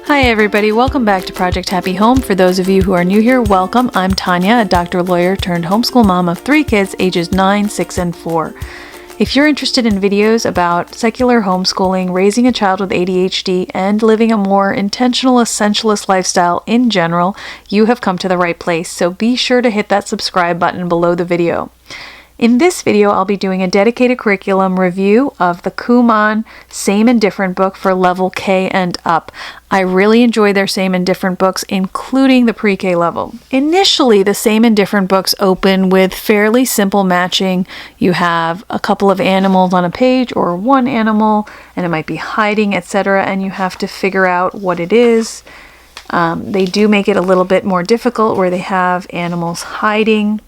Hi everybody, welcome back to Project Happy Home. For those of you who are new here, welcome. I'm Tanya, a doctor lawyer turned homeschool mom of 3 kids ages 9, 6, and 4. If you're interested in videos about secular homeschooling, raising a child with ADHD, and living a more intentional essentialist lifestyle in general, you have come to the right place, so be sure to hit that subscribe button below the video. In this video, I'll be doing a dedicated curriculum review of the Kumon Same and Different book for level K and up. I really enjoy their Same and Different books, including the pre-K level. Initially, the Same and Different books open with fairly simple matching. You have a couple of animals on a page or one animal, and it might be hiding, etc., and you have to figure out what it is. They do make it a little bit more difficult where they have animals hiding.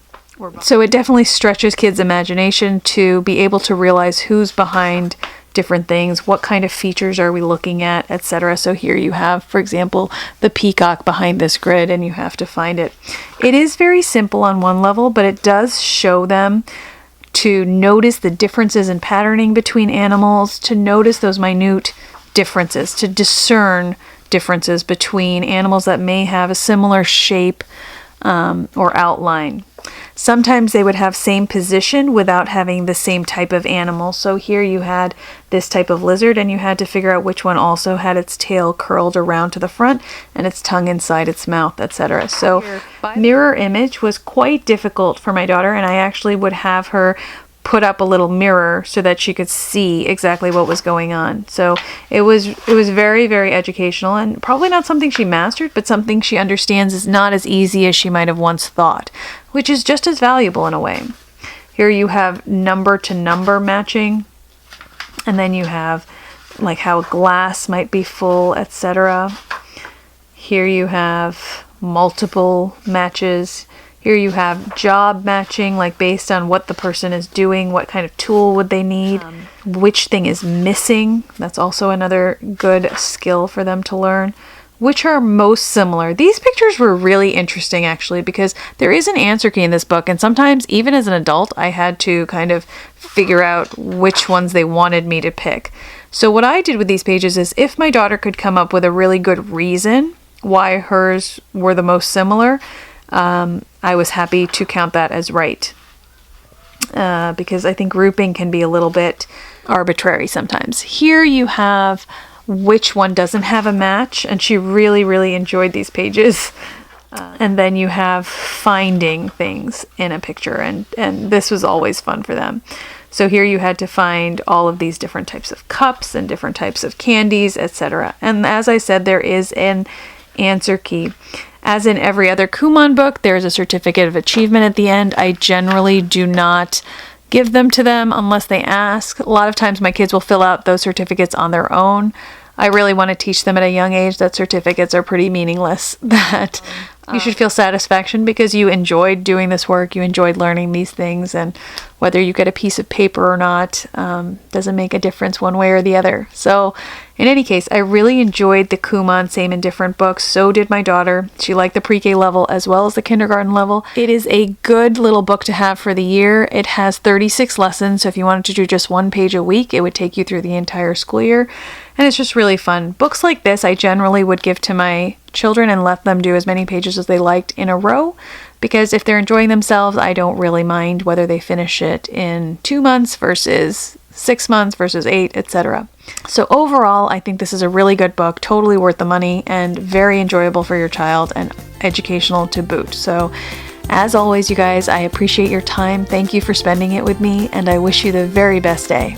So it definitely stretches kids' imagination to be able to realize who's behind different things, what kind of features are we looking at, etc. So here you have, for example, the peacock behind this grid, and you have to find it. It is very simple on one level, but it does show them to notice the differences in patterning between animals, to notice those minute differences, to discern differences between animals that may have a similar shape or outline. Sometimes they would have same position without having the same type of animal. So here you had this type of lizard, and you had to figure out which one also had its tail curled around to the front and its tongue inside its mouth, etc. So mirror image was quite difficult for my daughter, and I actually would have her put up a little mirror so that she could see exactly what was going on. So it was very, very educational, and probably not something she mastered, but something she understands is not as easy as she might have once thought, which is just as valuable in a way. Here you have number to number matching, and then you have like how a glass might be full, etc. Here you have multiple matches. Here you have job matching, like based on what the person is doing, what kind of tool would they need, which thing is missing. That's also another good skill for them to learn. Which are most similar. These pictures were really interesting actually, because there is an answer key in this book, and sometimes even as an adult I had to kind of figure out which ones they wanted me to pick. So what I did with these pages is, if my daughter could come up with a really good reason why hers were the most similar, I was happy to count that as right, because I think grouping can be a little bit arbitrary sometimes. Here you have which one doesn't have a match, and she really, really enjoyed these pages. And then you have finding things in a picture, and this was always fun for them. So here you had to find all of these different types of cups and different types of candies, etc. And as I said, there is an answer key. As in every other Kumon book, there is a certificate of achievement at the end. I generally do not give them to them unless they ask. A lot of times my kids will fill out those certificates on their own. I really want to teach them at a young age that certificates are pretty meaningless, that you should feel satisfaction because you enjoyed doing this work, you enjoyed learning these things, and whether you get a piece of paper or not doesn't make a difference one way or the other. So in any case, I really enjoyed the Kumon Same and Different books. So did my daughter. She liked the pre-K level as well as the kindergarten level. It is a good little book to have for the year. It has 36 lessons, so if you wanted to do just one page a week, it would take you through the entire school year. And it's just really fun. Books like this I generally would give to my children and let them do as many pages as they liked in a row, because if they're enjoying themselves, I don't really mind whether they finish it in 2 months versus 6 months versus 8, etc. So overall, I think this is a really good book, totally worth the money, and very enjoyable for your child and educational to boot. So as always, you guys, I appreciate your time. Thank you for spending it with me, and I wish you the very best day.